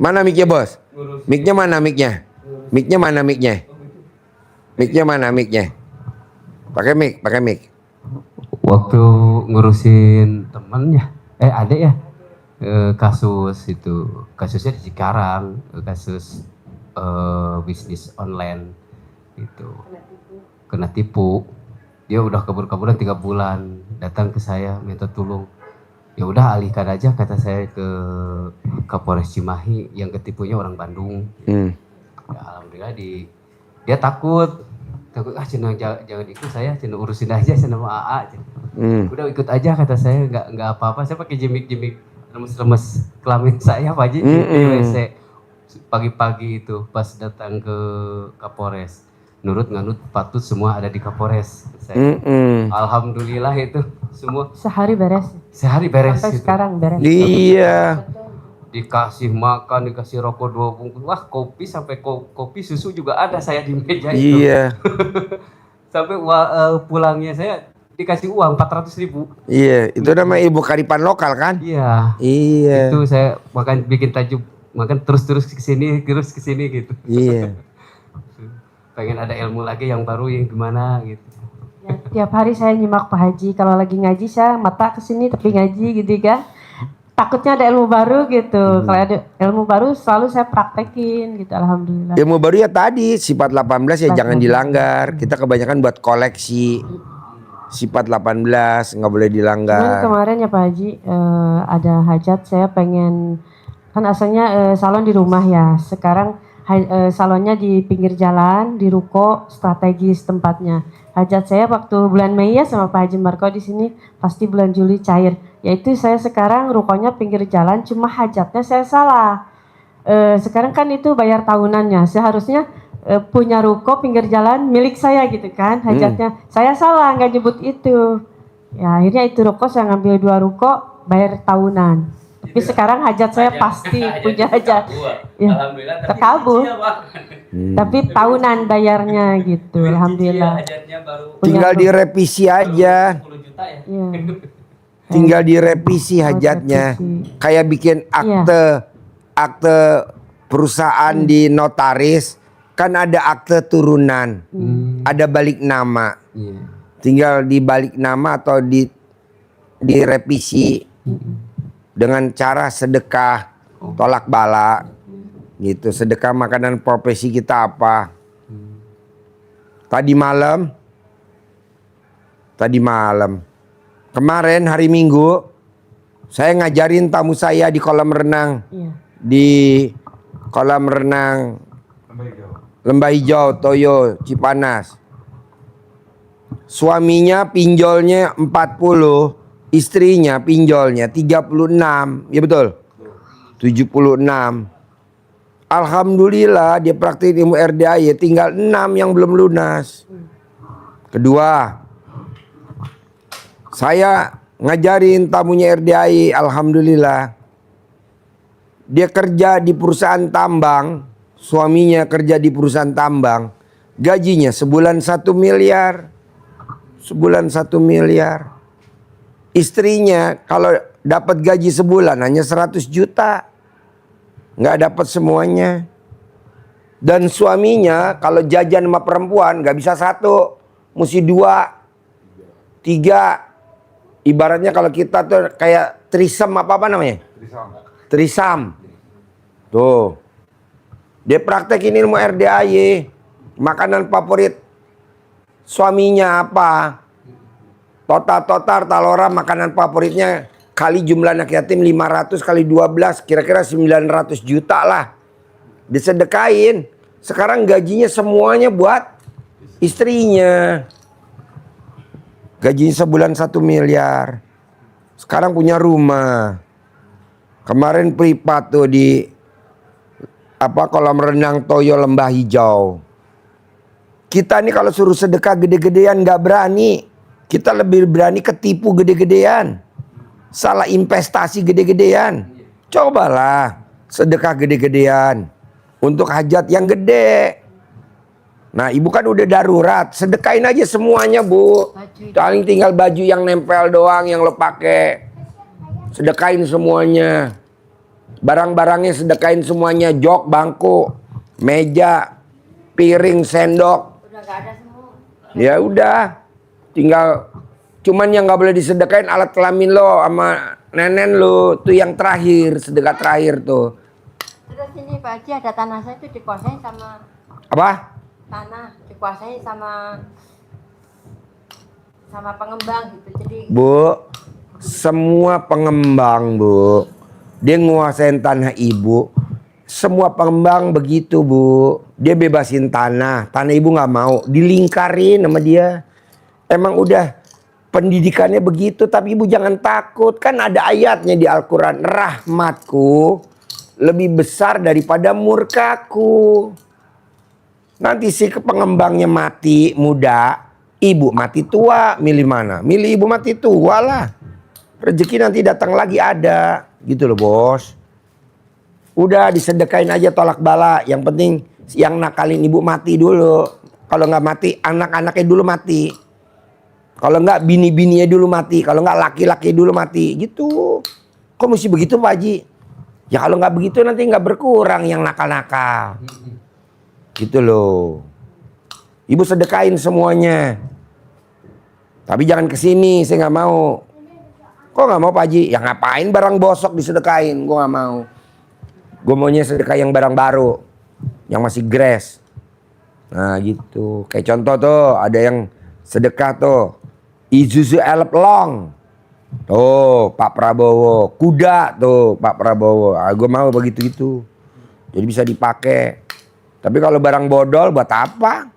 Mana mic-nya bos? Mic-nya mana mic-nya? Mic-nya mana mic-nya? Mic-nya mana mic-nya? Pakai mic. Waktu ngurusin temennya, adek ya, kasus itu, kasusnya di Cikarang, kasus bisnis online itu, kena tipu. Dia udah kabur-kaburan 3 bulan, datang ke saya minta tolong. Ya udah alihkan aja kata saya ke Kapolres Cimahi, yang ketipunya orang Bandung. Ya, alhamdulillah dia takut cina jangan ikut saya, cina urusin aja cina sama AA. Udah ikut aja kata saya, nggak apa-apa. Saya pakai jimik lemes kelamin saya Pak Haji di WC pagi-pagi itu pas datang ke Kapolres. Nganut patut semua ada di Kapolres. Alhamdulillah itu semua sehari beres sampai itu. Sekarang beres. Iya. Dikasih makan, dikasih rokok 2 bungkus. Wah, kopi sampai kopi susu juga ada saya di meja itu. Iya. Sampai pulangnya saya dikasih uang 400.000. Iya, itu namanya ilmu kearifan lokal kan? Iya. Iya. Itu saya bikin tajuk makan terus kesini gitu. Iya. Pengen ada ilmu lagi yang baru yang gimana gitu. Ya, tiap hari saya nyimak Pak Haji, kalau lagi ngaji saya mata kesini tapi ngaji gitu kan. Takutnya ada ilmu baru gitu. Kalau ada ilmu baru selalu saya praktekin gitu, alhamdulillah. Ilmu baru ya tadi sifat 18 ya jangan dilanggar. Kita kebanyakan buat koleksi. Sifat 18 nggak boleh dilanggar. Kemarin ya Pak Haji ada hajat, saya pengen, kan asalnya salon di rumah ya. Sekarang salonnya di pinggir jalan, di ruko strategis tempatnya. Hajat saya waktu bulan Mei ya sama Pak Haji Marko di sini, pasti bulan Juli cair. Yaitu saya sekarang rukonya pinggir jalan, cuma hajatnya saya salah. Sekarang kan itu bayar tahunannya, seharusnya punya ruko pinggir jalan milik saya gitu kan, hajatnya. Saya salah nggak nyebut itu. Ya akhirnya itu ruko saya ngambil 2 ruko, bayar tahunan. Tapi sekarang hajat saya pasti punya hajat. Ya, terkabul. Tapi tahunan bayarnya gitu, alhamdulillah. Tinggal direvisi aja. Ya. Tinggal direvisi hajatnya. Kayak bikin akte perusahaan di notaris, kan ada akte turunan, ada balik nama. Tinggal dibalik nama atau direvisi dengan cara sedekah tolak bala gitu. Sedekah makanan profesi kita apa? Tadi malam kemarin hari Minggu saya ngajarin tamu saya di kolam renang. Di kolam renang Lembah Hijau Toyo Cipanas. Suaminya pinjolnya 40, istrinya pinjolnya 36, ya betul? 76. Alhamdulillah dia praktik ilmu RDAY, tinggal 6 yang belum lunas. Kedua, saya ngajarin tamunya RDAY, alhamdulillah. Dia kerja di perusahaan tambang, suaminya kerja di perusahaan tambang. Gajinya sebulan 1 miliar. Sebulan 1 miliar. Istrinya kalau dapat gaji sebulan hanya 100 juta. Nggak dapat semuanya. Dan suaminya kalau jajan sama perempuan nggak bisa 1, mesti 2, 3. Ibaratnya kalau kita tuh kayak trisam apa namanya? Trisam. Tuh. Dia praktekin ilmu RDAY. Makanan favorit suaminya apa? Total talora makanan favoritnya kali jumlah anak yatim 500 kali 12 kira-kira 900 juta lah. Disedekain. Sekarang gajinya semuanya buat istrinya. Gajinya sebulan 1 miliar. Sekarang punya rumah. Kemarin privat tuh di kolam renang Toyo Lembah Hijau. Kita nih kalau suruh sedekah gede-gedean nggak berani. Kita lebih berani ketipu gede-gedean. Salah investasi gede-gedean. Cobalah sedekah gede-gedean untuk hajat yang gede. Nah, ibu kan udah darurat, sedekain aja semuanya, Bu. Paling tinggal baju yang nempel doang yang lo pakai. Sedekain semuanya. Barang-barangnya sedekain semuanya, jok, bangku, meja, piring, sendok. Udah nggak ada semua. Ya udah, tinggal cuman yang nggak boleh disedekain alat kelamin lo sama nenen lo, tuh yang terakhir, sedekah terakhir tuh. Terus ini Pak Haji, ada tanah saya itu dikuasai sama Apa? tanah, dikuasai sama pengembang gitu. Jadi Bu, semua pengembang Bu, dia nguasain tanah ibu. Semua pengembang begitu Bu, dia bebasin tanah ibu nggak mau, dilingkarin sama dia. Emang udah pendidikannya begitu, tapi ibu jangan takut, kan ada ayatnya di Al-Quran, rahmatku lebih besar daripada murkaku. Nanti si pengembangnya mati muda, ibu mati tua, milih mana? Milih ibu mati tua lah. Rezeki nanti datang lagi ada, gitu loh bos. Udah disedekain aja tolak bala. Yang penting yang nakalin ibu mati dulu. Kalau nggak mati, anak-anaknya dulu mati. Kalau nggak bini-bininya dulu mati. Kalau nggak laki-laki dulu mati. Gitu. Kok mesti begitu Pak Haji? Ya kalau nggak begitu nanti nggak berkurang yang nakal-nakal. Gitu loh. Ibu sedekain semuanya. Tapi jangan kesini, saya nggak mau. Kok nggak mau Pak Haji? Ya ngapain barang bosok disedekain? Gue nggak mau. Gue maunya sedekah yang barang baru, yang masih grass. Nah gitu. Kayak contoh tuh, ada yang sedekah tuh Isuzu Elf Long. Tuh Pak Prabowo. Kuda tuh Pak Prabowo. Gue mau begitu gitu. Jadi bisa dipakai. Tapi kalau barang bodol buat apa?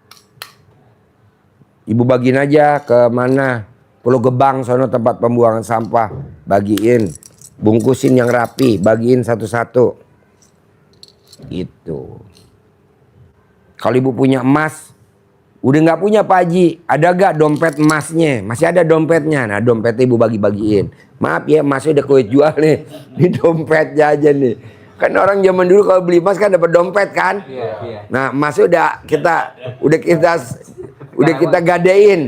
Ibu bagiin aja ke mana? Pulau Gebang sono tempat pembuangan sampah. Bagiin. Bungkusin yang rapi. Bagiin satu-satu. Gitu. Kalau ibu punya emas, udah nggak punya Pak Haji, ada gak dompet emasnya? Masih ada dompetnya. Nah dompetnya ibu bagi-bagiin. Maaf ya, emasnya udah kue jual nih. Ini dompetnya aja nih. Kan orang zaman dulu kalau beli emas kan dapat dompet kan? Iya. Nah emasnya udah kita gadein,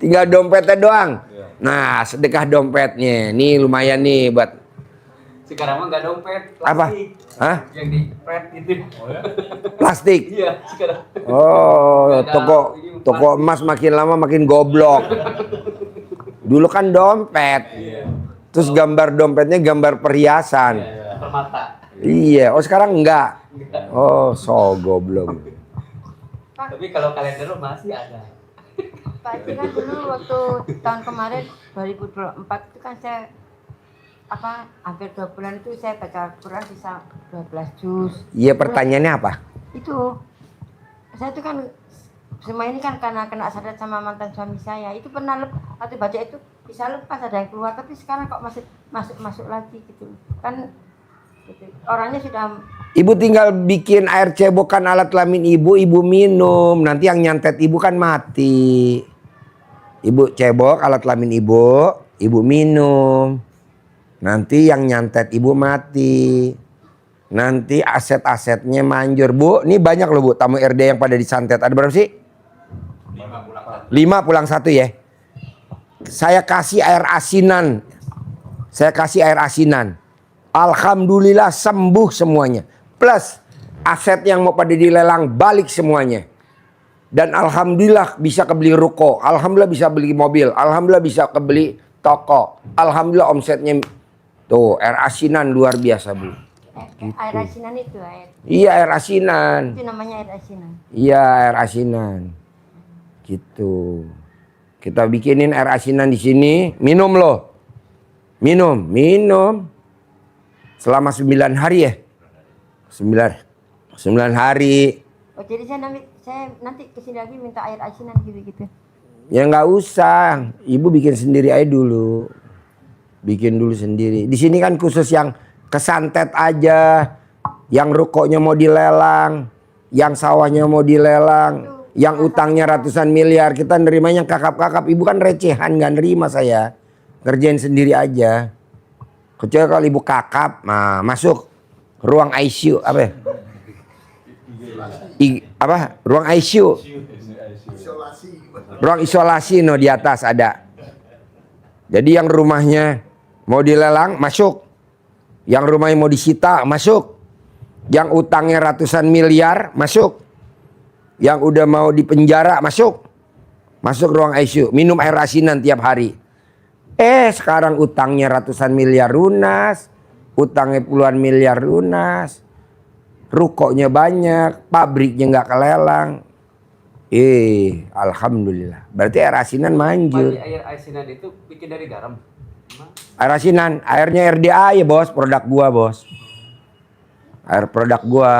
tinggal dompetnya doang. Nah sedekah dompetnya, nih lumayan nih buat. Sekarang mah nggak dompet, plastik. Apa? Hah? Yang di pret itu. Plastik. Iya, sekarang. Oh, toko emas makin lama makin goblok. Dulu kan dompet. Terus gambar dompetnya gambar perhiasan. Permata. Iya, oh sekarang enggak. Oh, so goblok. Tapi kalau kalender masih ada. Pak Haji kan dulu waktu tahun kemarin 2024 itu kan saya hampir 2 bulan itu saya baca Quran bisa 12 juz. Iya, pertanyaannya apa? Itu saya itu kan semua ini kan karena kena sadat sama mantan suami saya. Itu pernah waktu baca itu bisa lepas, ada yang keluar, tapi sekarang kok masih masuk lagi gitu. Kan gitu. Orangnya sudah. Ibu tinggal bikin air cebokan alat kelamin ibu minum. Nanti yang nyantet ibu kan mati. Ibu cebok alat kelamin ibu minum. Nanti yang nyantet ibu mati. Nanti aset-asetnya manjur. Bu, ini banyak loh Bu tamu RD yang pada disantet. Ada berapa sih? 5 pulang 1 ya. Saya kasih air asinan. Alhamdulillah sembuh semuanya. Plus aset yang mau pada dilelang balik semuanya. Dan alhamdulillah bisa kebeli ruko. Alhamdulillah bisa beli mobil. Alhamdulillah bisa kebeli toko. Alhamdulillah omsetnya. Tuh, air asinan luar biasa, Bu. Gitu. Air asinan itu air. Iya, air asinan. Itu namanya air asinan. Iya, air asinan. Gitu. Kita bikinin air asinan di sini, minum loh. Minum. Selama 9 hari ya. 9 hari. Oh, jadi saya nanti kesini lagi minta air asinan gitu. Ya nggak usah. Ibu bikin sendiri aja dulu. Bikin dulu sendiri. Di sini kan khusus yang kesantet aja, yang rukonya mau dilelang, yang sawahnya mau dilelang, yang utangnya ratusan miliar. Kita nerimanya kakap-kakap. Ibu kan recehan, nggak nerima saya. Kerjain sendiri aja. Kecuali kalau ibu kakap, nah masuk ruang ICU apa ya? Ruang ICU. Ruang isolasi no di atas ada. Jadi yang rumahnya mau dilelang masuk. Yang rumahnya mau disita, masuk. Yang utangnya ratusan miliar, masuk. Yang udah mau dipenjara, masuk. Masuk ruang ICU, minum air asinan tiap hari. Sekarang utangnya ratusan miliar lunas, utangnya puluhan miliar lunas, rukonya banyak, pabriknya nggak kelelang. Alhamdulillah. Berarti air asinan manjur. Air asinan itu bikin dari garam. Air asinan, airnya RDA ya bos, produk gua bos. Air produk gua.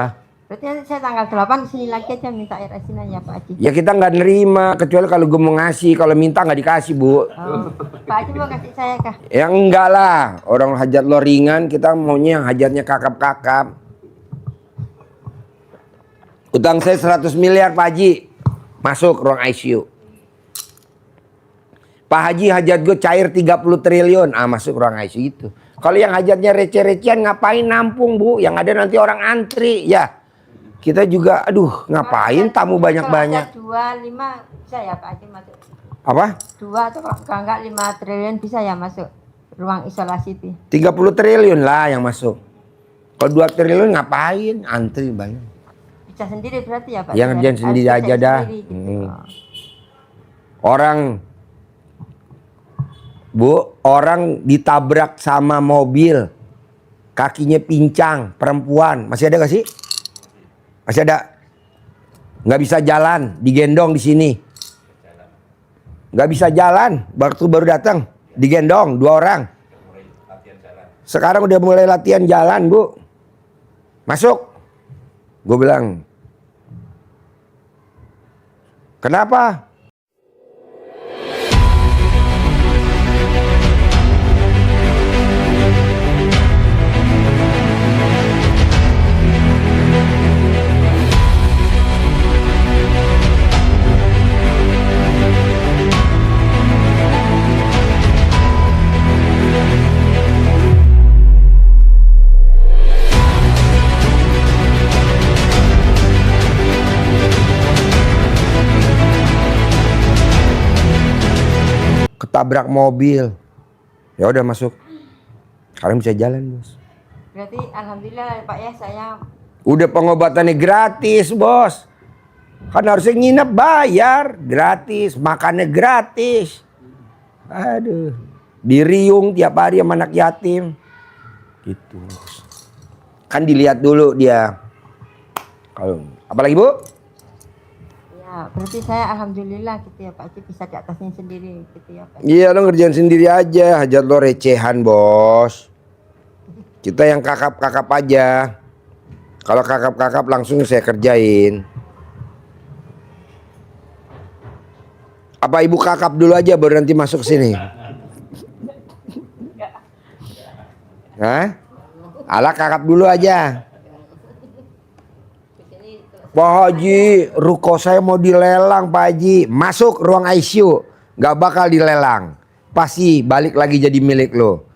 Berarti nanti saya tanggal 8 sini lagi aja minta air asinan ya Pak Haji. Ya kita nggak nerima, kecuali kalau gua mau ngasih, kalau minta nggak dikasih bu. Pak Haji mau kasih saya kah? Ya enggak lah, orang hajat lo ringan, kita maunya yang hajatnya kakap-kakap. Utang saya 100 miliar Pak Haji, masuk ruang ICU. Pak Haji hajat gue cair 30 triliun, masuk ruang ICU itu. Kalau yang hajatnya receh-recehan ngapain nampung bu, yang ada nanti orang antri ya. Kita juga, aduh ngapain tamu banyak-banyak. Kalau ada 2, 5 bisa ya Pak Haji masuk? Apa? 2 atau kalau enggak 5 triliun bisa ya masuk ruang isolasi itu? 30 triliun lah yang masuk. Kalau 2 triliun ngapain, antri banyak. Bisa sendiri berarti ya Pak? Yang ngerjain sendiri Harus aja bisa dah. sendiri gitu. Orang ditabrak sama mobil, kakinya pincang, perempuan, masih ada gak sih? Masih ada? Nggak bisa jalan, digendong di sini. Nggak bisa jalan, waktu baru datang, digendong 2 orang. Sekarang udah mulai latihan jalan bu, masuk. Gue bilang, kenapa? Ketabrak mobil. Ya udah masuk. Sekarang bisa jalan bos. Berarti alhamdulillah Pak ya saya. Udah pengobatannya gratis bos. Kan harusnya nginep bayar, gratis, makannya gratis. Aduh, diriung tiap hari sama anak yatim. Gitu. Kan dilihat dulu dia. Kalau apalagi bu? Ya, berarti saya alhamdulillah gitu ya Pak Haji bisa di atasnya sendiri gitu ya Pak. Iya lo ngerjain sendiri aja, hajat lo recehan bos. Kita yang kakap-kakap aja. Kalau kakap-kakap langsung saya kerjain. Apa ibu kakap dulu aja baru nanti masuk sini? Hah? Ala kakap dulu aja. Pak Haji, ruko saya mau dilelang Pak Haji. Masuk ruang ICU, gak bakal dilelang. Pasti balik lagi jadi milik lo.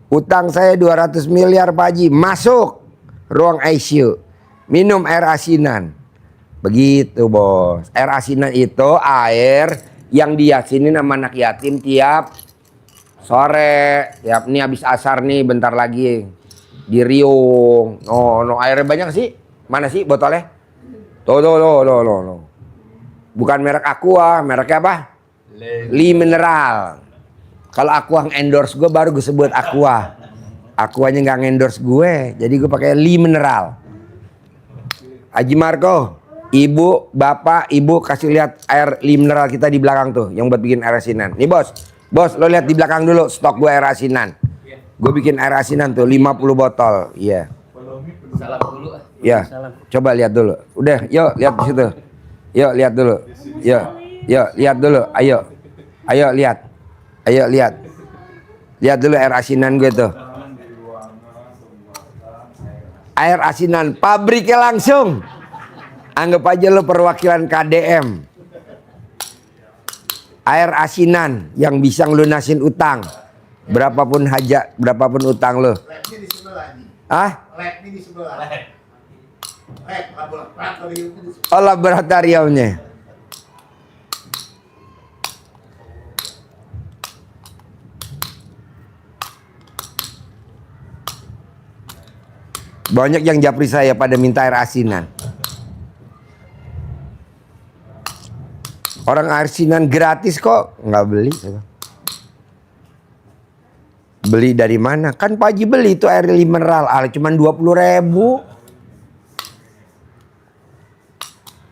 Utang saya 200 miliar Pak Haji. Masuk ruang ICU. Minum air asinan. Begitu bos. Air asinan itu air yang diyasinin sama anak yatim tiap sore. Tiap nih habis asar nih bentar lagi. Di riung. No airnya banyak sih. Mana sih botolnya? Tuh. Bukan merek Aqua, mereknya apa? Li Mineral. Kalau Aqua endorse gue baru gue sebut Aqua. Aquanya nggak endorse gue, jadi gue pakai Li Mineral. Haji Marco, ibu, bapak, ibu kasih lihat air Li Mineral kita di belakang tuh, yang buat bikin air asinan. Nih bos, lo lihat di belakang dulu stok gue air asinan. Gue bikin air asinan tuh 50 botol, iya. Salam dulu. Ya, coba lihat dulu. Udah, yuk lihat di situ. Yuk lihat dulu. Yuk lihat dulu. Ayo lihat. Lihat dulu air asinan gue tuh. Air asinan pabriknya langsung. Anggap aja lo perwakilan KDM. Air asinan yang bisa ngelunasin utang. Berapapun hajat, berapapun utang lo. Lab di sebelah. Oh, laboratoriumnya. Banyak yang japri saya pada minta air asinan. Orang air asinan gratis kok, nggak beli. Beli dari mana? Kan Pak Haji beli itu air mineral, cuma 20.000.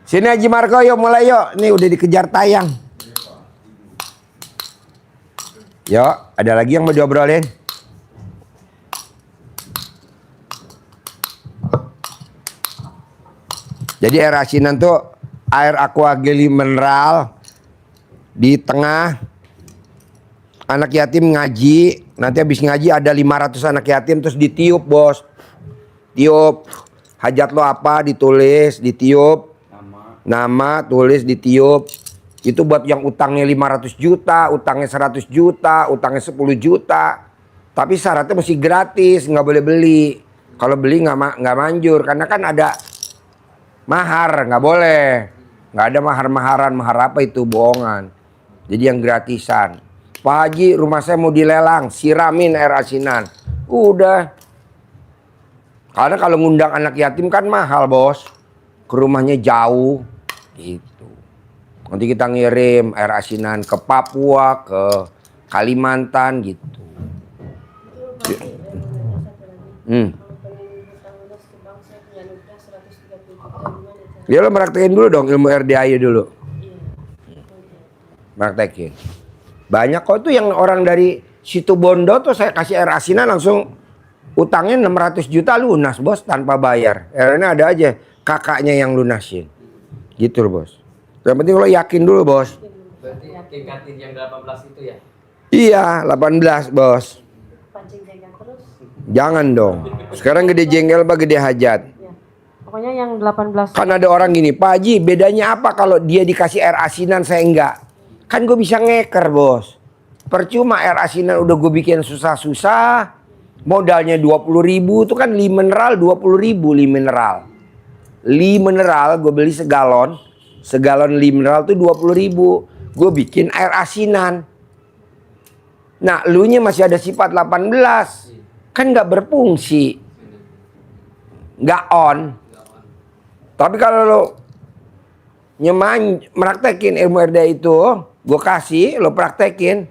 Sini Haji Marco, yuk mulai yuk. Ini udah dikejar tayang. Yuk, ada lagi yang mau diobrolin? Jadi air asinan tuh air aqua geli mineral di tengah anak yatim ngaji. Nanti habis ngaji ada 500 anak yatim terus ditiup, bos. Tiup. Hajat lo apa ditulis, ditiup. Nama tulis ditiup. Itu buat yang utangnya 500 juta, utangnya 100 juta, utangnya 10 juta. Tapi syaratnya mesti gratis, nggak boleh beli. Kalau beli nggak manjur karena kan ada mahar, nggak boleh. Nggak ada mahar-maharan, mahar apa itu, bohongan. Jadi yang gratisan. Pak Haji, rumah saya mau dilelang, siramin air asinan. Udah. Karena kalau ngundang anak yatim kan mahal, bos. Ke rumahnya jauh. Gitu. Nanti kita ngirim air asinan ke Papua, ke Kalimantan gitu. Ya lo praktekin dulu dong ilmu RDAI dulu. Praktekin. Banyak kok tuh yang orang dari situ Bondo tuh saya kasih air asinan langsung utangnya 600 juta lunas, bos, tanpa bayar. Akhirnya ada aja kakaknya yang lunasin. Gitu loh, bos. Yang penting lo yakin dulu, bos. Berarti tingkatin yang 18 itu ya? Iya, 18, bos. Pancing jengkel terus. Jangan dong. Sekarang gede jengkel apa gede hajat? Ya. Pokoknya yang 18. Kan ada orang gini, Pak Haji, bedanya apa kalau dia dikasih air asinan saya enggak? Kan gue bisa ngeker, bos. Percuma air asinan udah gue bikin susah-susah. Modalnya 20.000 itu kan li mineral 20.000 li mineral. Li mineral gue beli segalon. Segalon li mineral tuh 20.000. Gue bikin air asinan. Nah, elunya masih ada sifat 18. Kan nggak berfungsi. Nggak on. Tapi kalau lo praktekin ilmu RDA itu, gue kasih, lo praktekin.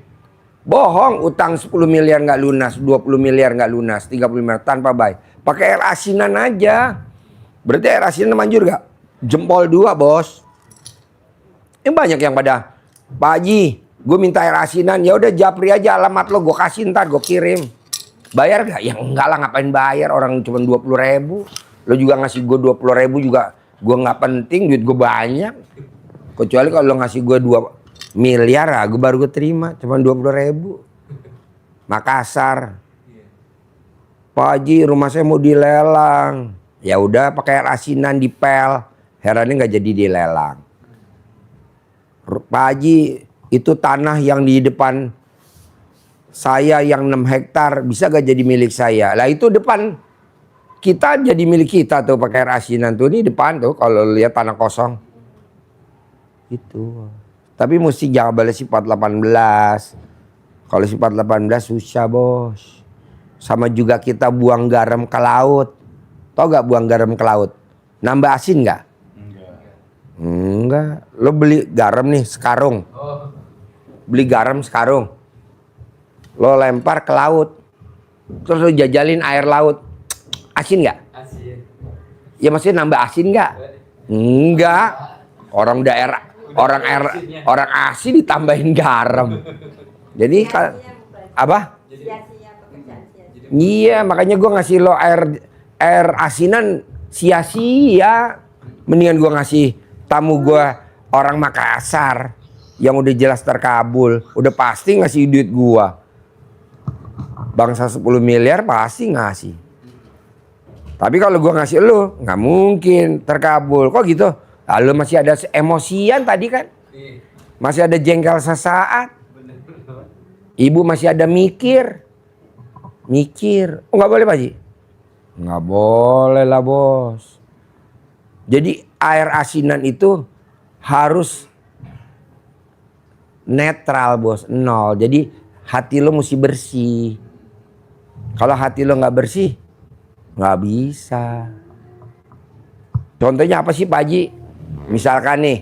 Bohong, utang 10 miliar nggak lunas, 20 miliar nggak lunas, 30 miliar tanpa bayar. Pakai air asinan aja. Berarti air asinan manjur gak? Jempol 2, bos. Ini banyak yang pada, Pak Haji, gue minta air asinan, ya udah japri aja alamat lo, gue kasih ntar gue kirim. Bayar gak? Ya enggak lah, ngapain bayar, orang cuma 20.000. Lo juga ngasih gue 20.000 juga, gue nggak penting, duit gue banyak. Kecuali kalau lo ngasih gue 2 miliar, gue baru gue terima, cuma 20.000. Makassar, Pak Haji, rumah saya mau dilelang. Ya udah pakai air asinan dipel, herannya nggak jadi dilelang. Pak Haji, itu tanah yang di depan saya yang 6 hektar bisa gak jadi milik saya? Lah itu depan kita jadi milik kita tuh pakai air asinan tuh, ini depan tuh kalau lihat tanah kosong. Itu. Tapi mesti jangan boleh sifat 18. Kalau sifat 18 susah, bos. Sama juga kita buang garam ke laut. Tau gak buang garam ke laut? Nambah asin gak? Enggak. Lo beli garam nih sekarung. Beli garam sekarung. Lo lempar ke laut. Terus lo jajalin air laut. Asin gak? Asin. Ya maksudnya nambah asin gak? Enggak. Orang daerah, orang asin ditambahin garam. Jadi apa? Sia-sia pekerjaan sia-sia. Iya, makanya gue ngasih lo air asinan sia-sia. Mendingan gue ngasih tamu gue orang Makassar yang udah jelas terkabul, udah pasti ngasih duit gue. Bangsa 10 miliar pasti ngasih. Tapi kalau gue ngasih lo, nggak mungkin terkabul. Kok gitu? Lalu masih ada emosian tadi kan? Masih ada jengkel sesaat. Ibu masih ada mikir. Oh nggak boleh Pak Haji? Nggak boleh lah, bos. Jadi air asinan itu harus netral, bos, 0. Jadi hati lo mesti bersih. Kalau hati lo nggak bersih, Nggak bisa. Contohnya apa sih Pak Haji? Misalkan nih,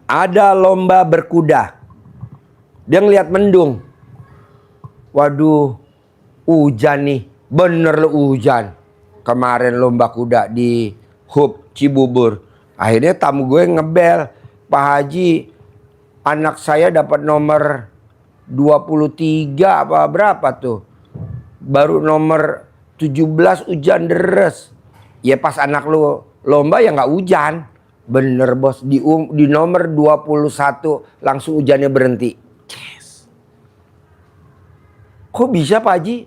ada lomba berkuda. Dia ngeliat mendung. Waduh, hujan nih. Bener lu hujan. Kemarin lomba kuda di Hub Cibubur. Akhirnya tamu gue ngebel. Pak Haji, anak saya dapat nomor 23 apa berapa tuh. Baru nomor 17 hujan deres. Ya pas anak lu lomba ya nggak hujan. Bener bos, di nomor 21 langsung hujannya berhenti. Yes. Kok bisa Pak Haji?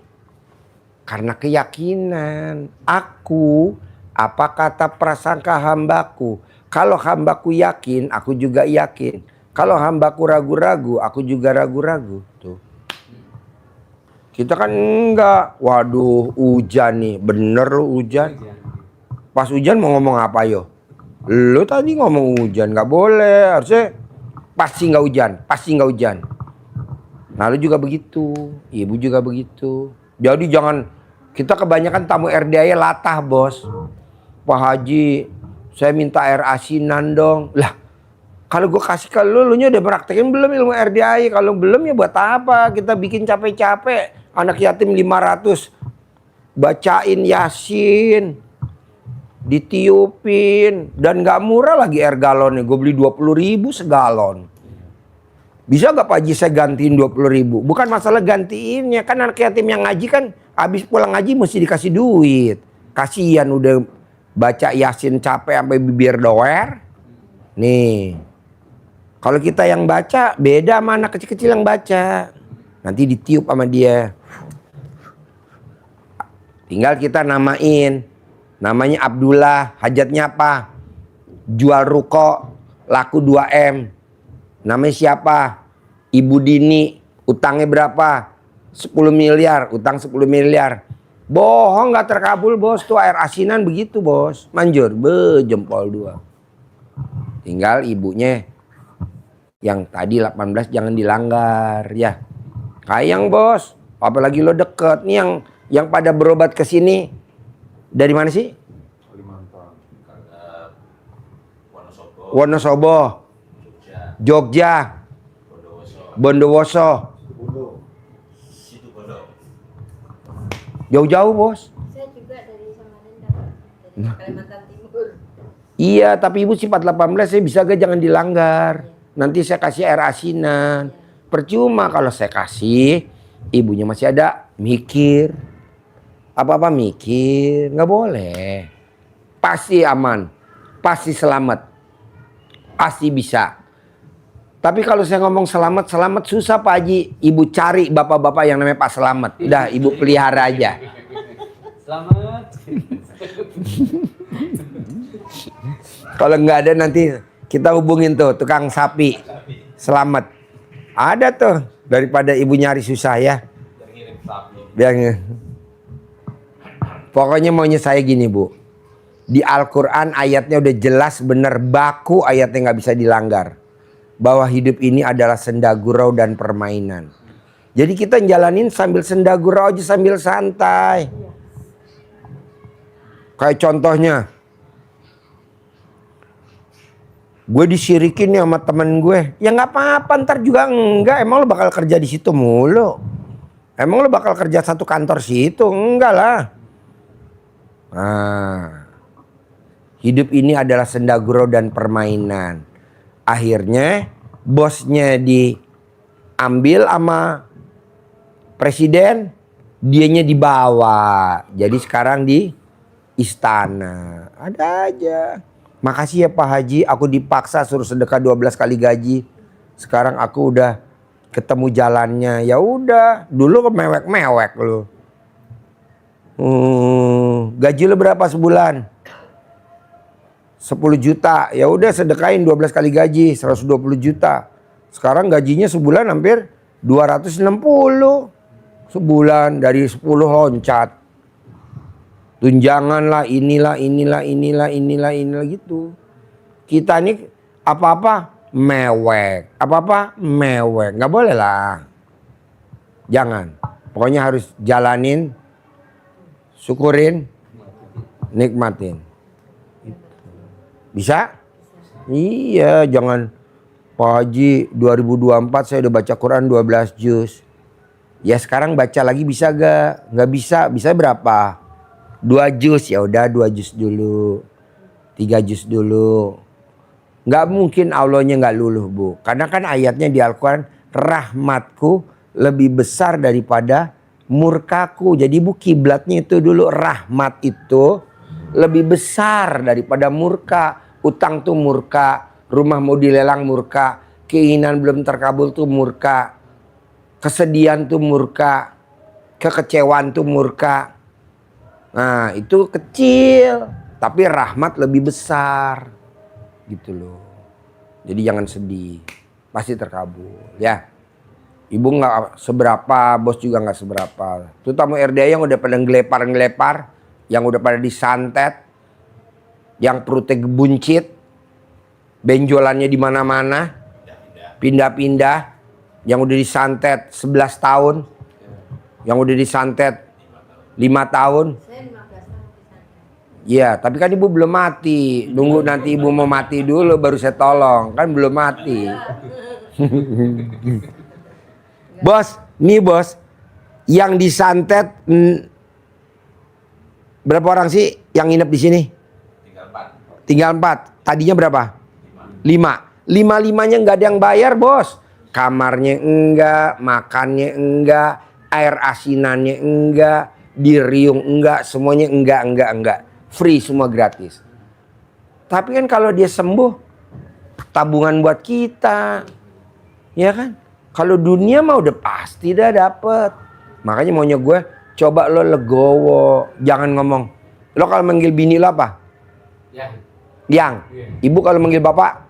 Karena keyakinan. Aku, apa kata prasangka hambaku. Kalau hambaku yakin, aku juga yakin. Kalau hambaku ragu-ragu, aku juga ragu-ragu. Tuh. Kita kan enggak. Waduh, hujan nih. Bener lu hujan. Pas hujan mau ngomong apa yo? Lu tadi ngomong hujan, nggak boleh. Harusnya pasti nggak hujan, pasti nggak hujan. Nah lu juga begitu, ibu juga begitu. Jadi jangan, kita kebanyakan tamu RDI latah bos. Pak Haji, saya minta air asinan dong. Lah, kalau gue kasih ke lu nya udah praktekin belum ilmu RDI? Kalau belum ya buat apa? Kita bikin capek-capek. Anak yatim 500, bacain Yasin, ditiupin, dan nggak murah lagi air galonnya. Gue beli 20.000 segalon. Bisa gak Pak Haji saya gantiin 20.000? Bukan masalah gantiinnya, kan anak yatim yang ngaji kan habis pulang ngaji mesti dikasih duit. Kasihan udah baca Yasin capek sampai bibir doer. Nih, kalau kita yang baca beda sama anak kecil-kecil yang baca. Nanti ditiup sama dia. Tinggal kita namain. Namanya Abdullah, hajatnya apa? Jual ruko, laku 2M. Namanya siapa? Ibu Dini, utangnya berapa? 10 miliar, utang 10 miliar. Bohong, gak terkabul bos, tuh air asinan begitu bos. Manjur, jempol 2. Tinggal ibunya yang tadi 18 jangan dilanggar ya. Kayang bos, apalagi lo deket. Nih yang pada berobat ke sini dari mana sih? Wonosobo, Jogja, Bondowoso, jauh-jauh bos. Saya juga dari Samarinda, dari Kalimantan Timur. Iya, tapi ibu sifat 18 saya bisa gak jangan dilanggar. Nanti saya kasih air asinan. Percuma kalau saya kasih, ibunya masih ada mikir. Apa-apa mikir, nggak boleh. Pasti aman, pasti selamat, pasti bisa. Tapi kalau saya ngomong selamat susah Pak Haji. Ibu cari bapak-bapak yang namanya Pak Selamat. Udah ibu pelihara aja. Selamat. Kalau nggak ada nanti kita hubungin tuh tukang sapi. Selamat. Ada tuh, daripada ibu nyari susah ya. Biar. Pokoknya maunya saya gini Bu. Di Al-Quran ayatnya udah jelas bener baku, ayatnya nggak bisa dilanggar. Bahwa hidup ini adalah senda gurau dan permainan. Jadi kita jalanin sambil senda gurau aja, sambil santai. Kayak contohnya, gue disirikin nih sama temen gue. Ya nggak apa-apa, ntar juga enggak. Emang lo bakal kerja di situ mulu? Emang lo bakal kerja satu kantor situ? Enggak lah. Nah, hidup ini adalah senda gurau dan permainan. Akhirnya bosnya diambil sama presiden, dianya dibawa. Jadi sekarang di istana. Ada aja. Makasih ya Pak Haji, aku dipaksa suruh sedekah 12 kali gaji. Sekarang aku udah ketemu jalannya. Ya udah, dulu mewek-mewek lu. Gaji lu berapa sebulan? 10 juta. Ya udah sedekahin 12 kali gaji, 120 juta. Sekarang gajinya sebulan hampir 260 sebulan, dari 10 loncat. Tunjangan lah, inilah gitu. Kita ini apa-apa mewek, apa-apa mewek. Nggak boleh lah. Jangan. Pokoknya harus jalanin syukurin, nikmatin. Bisa? Iya, jangan Pak Haji 2024 saya udah baca Quran 12 juz. Ya sekarang baca lagi bisa gak? Nggak bisa. Bisa berapa? 2 juz, ya udah 2 juz dulu. 3 juz dulu. Nggak mungkin Allahnya nggak luluh, Bu. Karena kan ayatnya di Al-Quran, rahmatku lebih besar daripada murkaku. Jadi Bu, kiblatnya itu dulu, rahmat itu lebih besar daripada murka. Utang tuh murka, rumah mau dilelang murka, keinginan belum terkabul tuh murka, kesedihan tuh murka, kekecewaan tuh murka. Nah itu kecil, tapi rahmat lebih besar gitu loh. Jadi jangan sedih, pasti terkabul ya. Ibu nggak seberapa, bos juga nggak seberapa. Tuh tamu RDA yang udah pada ngelepar-ngelepar, yang udah pada disantet, yang perutnya gebuncit, benjolannya di mana-mana, pindah-pindah, yang udah disantet 11 tahun, yang udah disantet 5 tahun. Iya, tapi kan ibu belum mati. Nunggu nanti ibu mau mati dulu baru saya tolong. Kan belum mati. Bos, nih bos, yang disantet berapa orang sih yang nginep di sini? Tinggal 4. Tadinya berapa? 5. 5-5-nya nggak ada yang bayar, bos. Kamarnya enggak, makannya enggak, air asinannya enggak, diriung enggak, semuanya enggak. Free, semua gratis. Tapi kan kalau dia sembuh, tabungan buat kita. Ya kan? Kalau dunia mah udah pasti dah dapet. Makanya maunya gue, coba lo legowo. Jangan ngomong. Lo kalau manggil bini lo apa? Yang. Ibu kalau manggil bapak,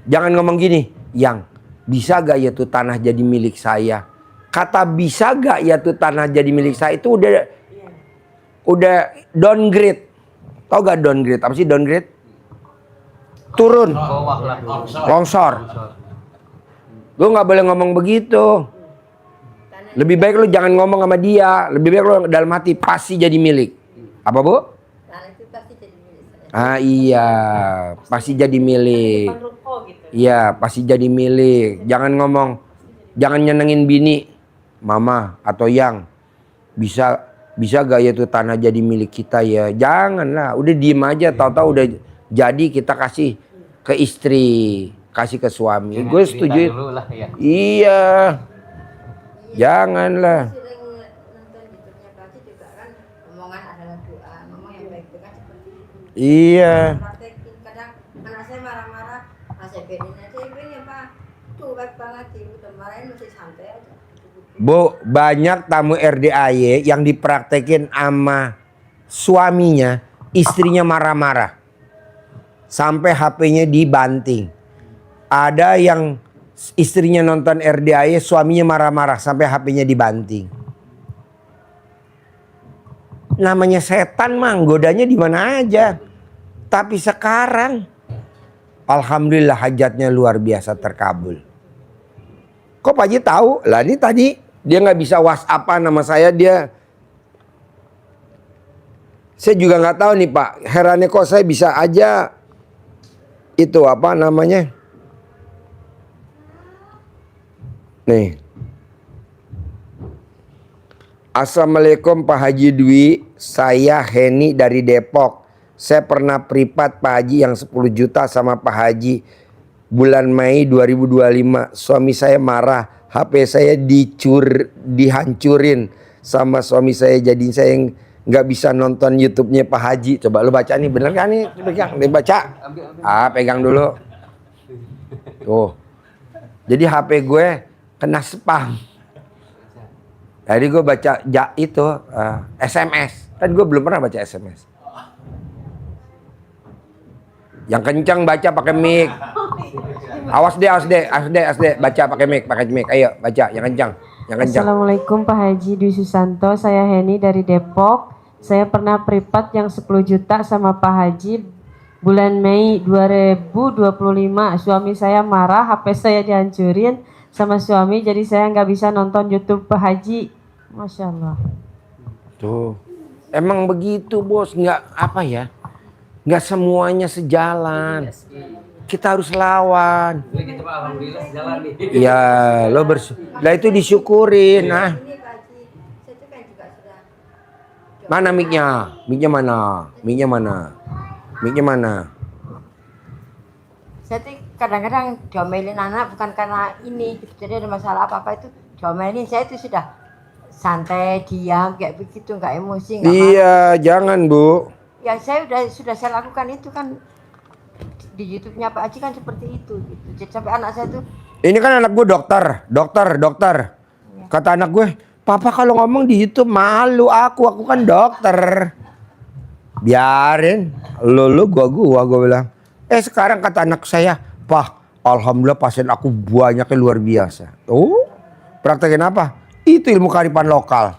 jangan ngomong gini. Yang. Bisa gak ya tuh tanah jadi milik saya? Kata bisa gak ya tuh tanah jadi milik saya itu udah downgrade. Tahu gak downgrade? Apa sih downgrade? Turun. Longsor. Lu gak boleh ngomong begitu. Lebih baik lu jangan ngomong sama dia. Lebih baik lu dalam hati pasti jadi milik. Apa Bu? Ah iya, pasti jadi milik. Iya, pasti jadi milik. Jangan ngomong, jangan nyenengin bini, mama atau yang bisa gak ya tuh tanah jadi milik kita ya? Janganlah, udah diem aja. Tahu-tahu udah jadi kita kasih ke istri, kasih ke suami. Gue setuju. Iya, janganlah. Iya. Kadang anak saya marah-marah, saya bedain aja, ya Pak. Tuh baik banget, ibu marahin masih santai aja. Bu, banyak tamu RDAY yang dipraktekin sama suaminya, istrinya marah-marah. Sampai HP-nya dibanting. Ada yang istrinya nonton RDAY, suaminya marah-marah sampai HP-nya dibanting. Namanya setan mah, godanya di mana aja. Tapi sekarang alhamdulillah hajatnya luar biasa terkabul. Kok Pak Haji tahu? Lah ini tadi dia nggak bisa WhatsApp-an nama saya, saya juga nggak tahu nih Pak. Herannya kok saya bisa aja itu apa namanya? Nih. Assalamualaikum Pak Haji Dwi, saya Heni dari Depok. Saya pernah privat Pak Haji yang 10 juta sama Pak Haji bulan Mei 2025. Suami saya marah, HP saya dihancurin sama suami saya. Jadi saya nggak bisa nonton YouTube-nya Pak Haji. Coba lu baca nih, bener kan nih? Pegang, dibaca. Pegang dulu. Tuh. Jadi HP gue kena spam. Jadi gue baca SMS. Kan gue belum pernah baca SMS. Yang kencang baca pakai mic. Awas deh. Baca pakai mic. Ayo baca yang kencang. Assalamualaikum Pak Haji Dwi Susanto. Saya Heni dari Depok. Saya pernah privat yang 10 juta sama Pak Haji bulan Mei 2025. Suami saya marah, HP saya dihancurin sama suami. Jadi saya nggak bisa nonton YouTube Pak Haji. Masya Allah. Tuh. Emang begitu bos, nggak apa ya, nggak semuanya sejalan. Kita harus lawan. Kita mah alhamdulillah sejalan nih. Ya lo lah itu disyukurin. Nah, Ini Pak Haji, saya tuh kan juga sudah mana mic-nya? Mic-nya mana? Mic-nya mana? Mic-nya mana? saya tuh kadang-kadang diomelin anak bukan karena ini gitu. Jadi ada masalah apa-apa itu diomelin, saya itu sudah santai, diam kayak begitu, nggak emosi, nggak marah. Iya, jangan Bu. Ya saya sudah saya lakukan itu kan di YouTube-nya Pak Haji kan seperti itu gitu. Jadi sampai anak saya tuh Ini kan anak gue dokter. Kata anak gue, papa kalau ngomong di YouTube malu aku kan dokter. Biarin, lu gua bilang. Sekarang kata anak saya, Pak, alhamdulillah pasien aku banyaknya luar biasa. Oh, praktekin apa? Itu ilmu kearifan lokal.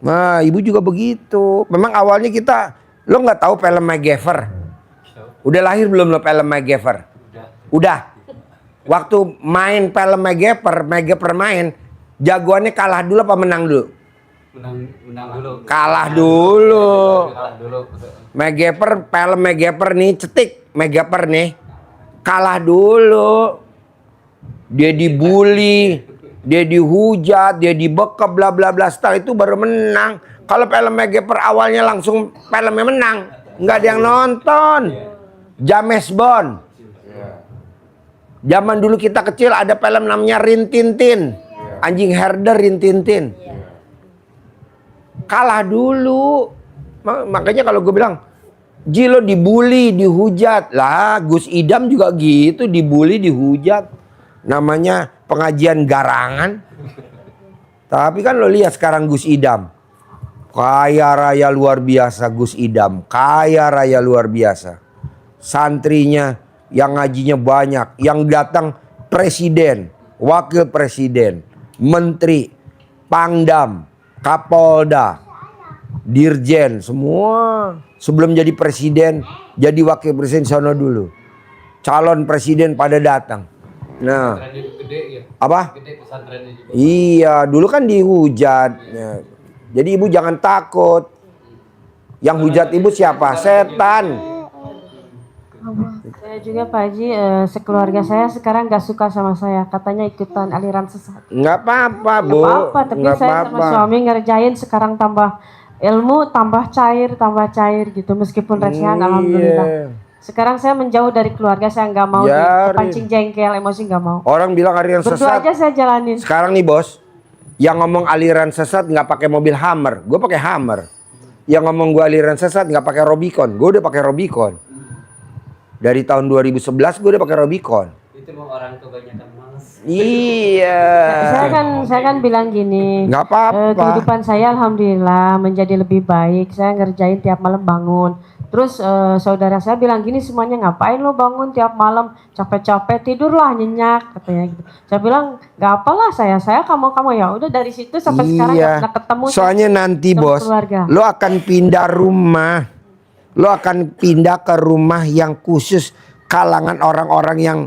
Nah, ibu juga begitu. Memang awalnya lo nggak tahu film MacGyver? Udah lahir belum lo film MacGyver? Udah. Waktu main film MacGyver main, jagoannya kalah dulu apa menang dulu? Menang dulu. Kalah dulu. Kalah dulu. Film MacGyver nih, cetik MacGyver nih. Kalah dulu. Dia dibully, dia dihujat, dia dibekap bla bla bla. Setelah itu baru menang. Kalau film MacGyver awalnya langsung filmnya menang, nggak ada yang nonton. James Bond. Zaman dulu kita kecil ada film namanya Rin Tin Tin. Anjing herder Rin Tin Tin. Kalah dulu. Makanya kalau gue bilang, Ji lo dibully, dihujat. Lah Gus Idam juga gitu, dibully, dihujat. Namanya pengajian garangan. Tapi kan lo lihat sekarang Gus Idam. Kaya raya luar biasa Gus Idam. Kaya raya luar biasa. Santrinya yang ngajinya banyak. Yang datang presiden, wakil presiden, menteri, pangdam, kapolda, dirjen, semua. Sebelum jadi presiden, jadi wakil presiden sono dulu. Calon presiden pada datang. Nah, Gede ya. apa? Gede pesantrennya juga. Iya, dulu kan dihujat. Ya. Jadi ibu jangan takut. Yang hujat ibu siapa? Setan. Saya juga Pak Haji, sekeluarga saya sekarang gak suka sama saya. Katanya ikutan aliran sesat. Nggak apa-apa, Bu. Gak apa-apa, tapi Nggak saya sama apa-apa. suami ngerjain sekarang tambah ilmu, tambah cair gitu. Meskipun recehan, Iya. alhamdulillah. Sekarang saya menjauh dari keluarga, saya nggak mau Biarin. dipancing jengkel, emosi nggak mau. Orang bilang aliran Berdua sesat. aja saya jalanin. Sekarang nih bos, yang ngomong aliran sesat nggak pakai mobil Hummer, gue pakai Hummer. Yang ngomong gue aliran sesat nggak pakai Robicon, gue udah pakai Robicon. Dari tahun 2011 gue udah pakai Robicon. Itu mau orang kebanyakan malas. Iya. Saya kan bilang gini, Nggak apa-apa. kehidupan saya alhamdulillah menjadi lebih baik. Saya ngerjain tiap malam bangun. Terus saudara saya bilang gini, semuanya ngapain lo bangun tiap malam capek-capek, tidurlah nyenyak katanya gitu. Saya bilang nggak apalah, saya kamu ya udah. Dari situ sampai sekarang nggak pernah ketemu. Soalnya nanti sama bos, keluarga. lo akan pindah rumah. Lo akan pindah ke rumah yang khusus kalangan orang-orang yang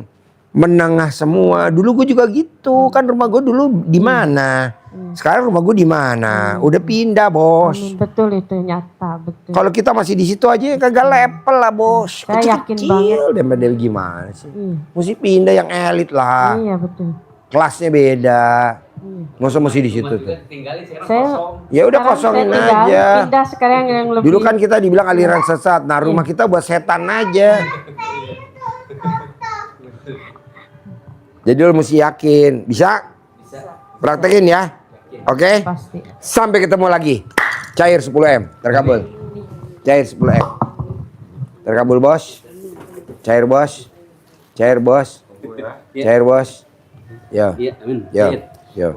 menengah semua. Dulu gue juga gitu, kan rumah gue dulu di mana? Sekarang rumah gue di mana? Udah pindah, Bos. Betul, itu nyata, betul. Kalau kita masih di situ aja kagak level lah, Bos. Saya yakin banget. Deh gimana sih? Iya. Mesti pindah yang elit lah. Iya, betul. Kelasnya beda. Nggak usah mesti di situ Rumah juga tuh. tinggalin sekarang Saya kosong. Ya udah sekarang kosongin saya tinggal, aja. pindah sekarang yang lebih. Dulu kan kita dibilang aliran sesat. Nah, rumah kita buat setan aja. Jadi lo mesti yakin. Bisa? Bisa. Praktekin ya. Oke? Pasti. Sampai ketemu lagi. Cair 10M. Terkabul. Cair 10M. Terkabul, Bos. Cair, Bos. Cair, Bos. Cair, Bos. Yo. Iya, amin. Yo. Iya. Yo.